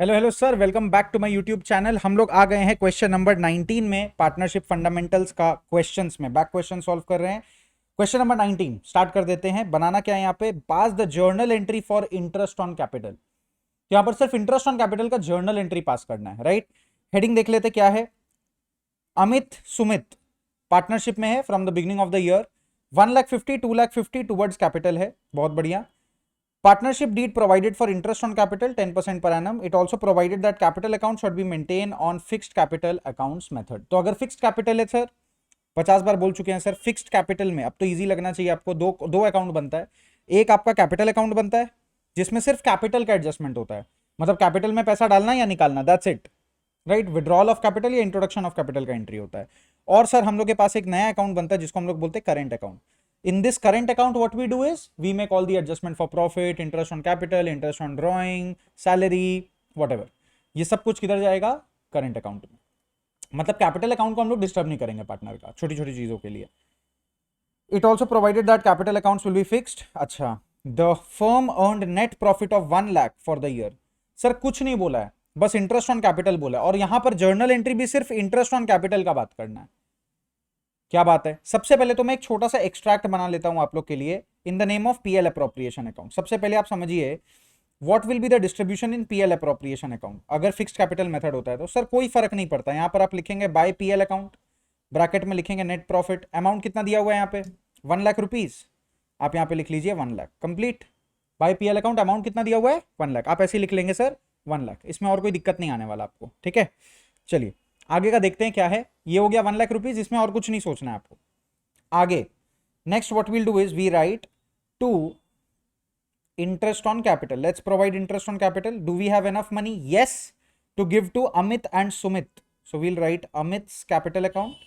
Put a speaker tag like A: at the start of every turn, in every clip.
A: Hello hello sir, welcome back to my YouTube channel. हम लोग आ गए हैं क्वेश्चन नंबर 19 में, पार्टनरशिप फंडामेंटल्स का क्वेश्चंस में बैक क्वेश्चन सॉल्व कर रहे हैं। क्वेश्चन नंबर 19 स्टार्ट कर देते हैं। बनाना क्या है यहाँ पे, pass the journal entry for interest on capital. यहाँ पर सिर्फ इंटरेस्ट ऑन कैपिटल का जर्नल एंट्री पास करना है, राइट। हेडिंग देख लेते क्या है। अमित सुमित पार्टनरशिप में है from the beginning of the year. 1,50,000 2,50,000 towards capital है, बहुत बढ़िया। Partnership deed provided for interest on capital 10% per annum. It also provided that capital account should be maintained on fixed capital accounts method. तो अगर fixed capital है sir, 50 बार बोल चुके हैं sir, fixed capital में अब तो इजी लगना चाहिए आपको। दो दो अकाउंट बनता है। एक आपका कैपिटल अकाउंट बनता है जिसमें सिर्फ कैपिटल का एडजस्टमेंट होता है, मतलब कैपिटल में पैसा डालना या निकालना, that's it, right. Withdrawal of capital या इंट्रोडक्शन ऑफ कैपिटल का एंट्री होता है। और सर हम लोग के पास एक नया अकाउंट बनता है जिसको हम लोग बोलते हैं current account. In this current account, what we do is we make all the adjustment for profit, interest on capital, interest on drawing, salary, whatever. ये सब कुछ किधर जाएगा, करंट अकाउंट में। मतलब कैपिटल अकाउंट को हम लोग डिस्टर्ब नहीं करेंगे पार्टनर का, छोटी छोटी चीजों के लिए। It also provided that capital accounts will be fixed. अच्छा, the firm earned net profit of 1 lakh for the year. Sir कुछ नहीं बोला है, बस इंटरेस्ट ऑन कैपिटल बोला है। और यहां पर जर्नल एंट्री भी सिर्फ इंटरेस्ट ऑन कैपिटल का बात करना है। क्या बात है। सबसे पहले तो मैं एक छोटा सा एक्सट्रैक्ट बना लेता हूं आप लोग के लिए in the name of PL appropriation account. सबसे पहले आप समझिए what will be the distribution in PL appropriation account. अगर फिक्स्ड कैपिटल मेथड होता है तो सर कोई फर्क नहीं पड़ता। यहां पर आप लिखेंगे बाय पीएल अकाउंट, ब्रैकेट में लिखेंगे नेट प्रॉफिट। अमाउंट कितना दिया हुआ है यहाँ पे, 1 लाख रुपीज। आप यहाँ पे लिख लीजिए 1 lakh, complete. By PL account amount कितना दिया हुआ है, 1 लाख। आप ऐसे लिख लेंगे सर 1 लाख, इसमें और कोई दिक्कत नहीं आने वाला आपको, ठीक है। चलिए आगे का देखते हैं क्या है। ये हो गया 1 लाख रुपीज, इसमें और कुछ नहीं सोचना है आपको। आगे next what will do is we write to interest on capital. Let's provide interest on capital. Do we have enough money? Yes, to give to Amit and Sumit. So we'll write Amit's capital account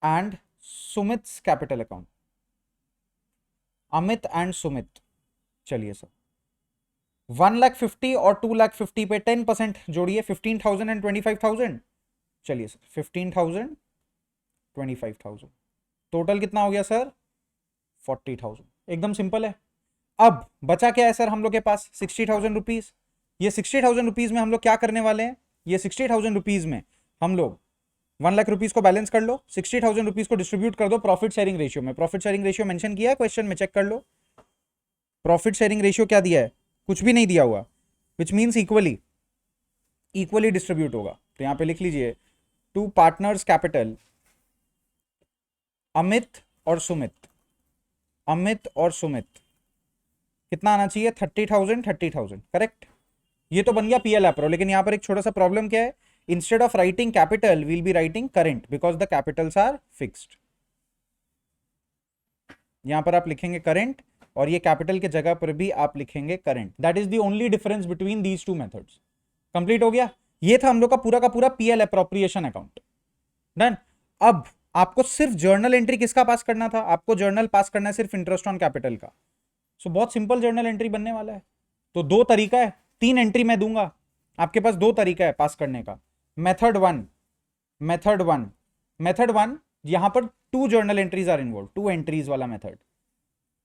A: and Sumit's capital account. Amit and Sumit. चलिए sir, 1,50,000 और 2,50,000 पे 10% जोड़िए, 15,000 and 25,000। चलिए sir, 15,000 25,000 total कितना हो गया sir, 40,000। एकदम simple है। अब बचा क्या है सर हम लोग के पास, 60,000 रुपीज। ये 60,000 रुपीज में हम लोग क्या करने वाले हैं, ये 60,000 रुपीज में हम लोग 1 लाख रुपीज को बैलेंस कर लो, 60,000 रुपीज को डिस्ट्रीब्यूट कर दो प्रॉफिट शेयरिंग रेशियो में। प्रॉफिट शेयरिंग रेशियो मेंशन किया है क्वेश्चन में, चेक कर लो। प्रॉफिट शेयरिंग रेशियो क्या दिया है, कुछ भी नहीं दिया हुआ, which means equally equally distribute होगा। तो यहां पे लिख लीजिए टू पार्टनर्स कैपिटल, अमित और सुमित। अमित और सुमित कितना आना चाहिए, 30,000 30,000, करेक्ट। ये तो बन गया पीएल एप्रो। लेकिन यहां पर एक छोटा सा प्रॉब्लम क्या है, instead of writing capital we'll be writing current because the capitals are fixed. यहां पर आप लिखेंगे करेंट और ये कैपिटल के जगह पर भी आप लिखेंगे current. That is the only difference between these two methods. Complete हो गया। ये था हम लोग का पूरा पीएल अप्रोप्रिएशन अकाउंट, डन। अब आपको सिर्फ जर्नल एंट्री किसका पास करना था, आपको जर्नल पास करना है सिर्फ इंटरेस्ट ऑन कैपिटल का। सो बहुत सिंपल जर्नल एंट्री बनने वाला है। तो दो तरीका है, 3 एंट्री मैं दूंगा आपके पास, 2 तरीका है पास करने का। मेथड वन, मेथड वन यहां पर 2 journal entries are involve, 2 entries वाला method.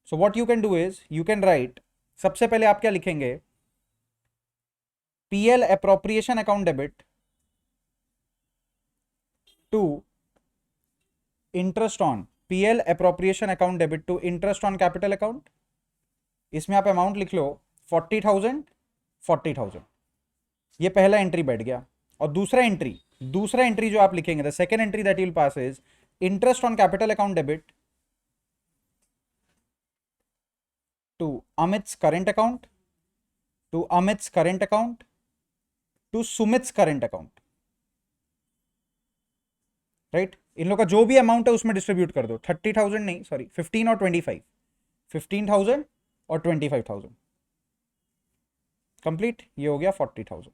A: So what you can do is you can write, सबसे पहले आप क्या लिखेंगे, PL appropriation account debit to interest on, PL appropriation account debit to interest on capital account. इसमें आप amount लिख लो 40,000 40,000। ये पहला एंट्री बैठ गया। और दूसरा एंट्री जो आप लिखेंगे, the second entry that will pass is interest on capital account debit to Amit's current account, to Amit's current account, to Sumit's current account, right. इन लोग का जो भी अमाउंट है उसमें डिस्ट्रीब्यूट कर दो। 30,000 नहीं, सॉरी 15 और 25, 15,000 और 25,000, कंप्लीट। ये हो गया 40,000।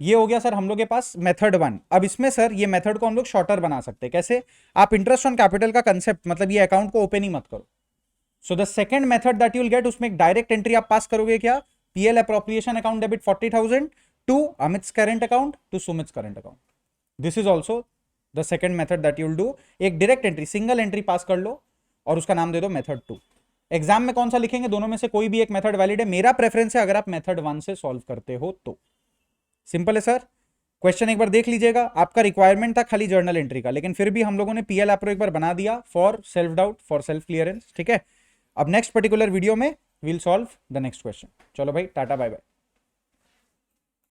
A: ये हो गया सर हम लोग के पास मेथड 1। अब इसमें सर ये मेथड को हम लोग शॉर्टर बना सकते हैं। कैसे, आप इंटरेस्ट ऑन कैपिटल का कंसेप्ट, मतलब ये अकाउंट को ओपन ही मत करो। So the second method that you will get, उसमें एक डायरेक्ट एंट्री आप पास करोगे, क्या, PL appropriation account debit 40,000 to Amit's current account to Sumit's current account. This is also the second method that you will do. एक direct entry, single entry pass कर लो और उसका नाम दे दो मेथड 2। एग्जाम में कौन सा लिखेंगे, दोनों में से कोई भी एक मेथड वैलिड है। मेरा प्रेफरेंस है अगर आप मेथड 1 से सॉल्व करते हो तो। सिंपल है सर। क्वेश्चन एक बार देख लीजिएगा, आपका रिक्वायरमेंट था खाली जर्नल एंट्री का, लेकिन फिर भी हम लोगों ने पीएल एप्रो एक बार बना दिया for self doubt, for self clearance, ठीक है। अब नेक्स्ट पर्टिकुलर वीडियो में we'll solve the next question. चलो भाई, टाटा बाय बाय।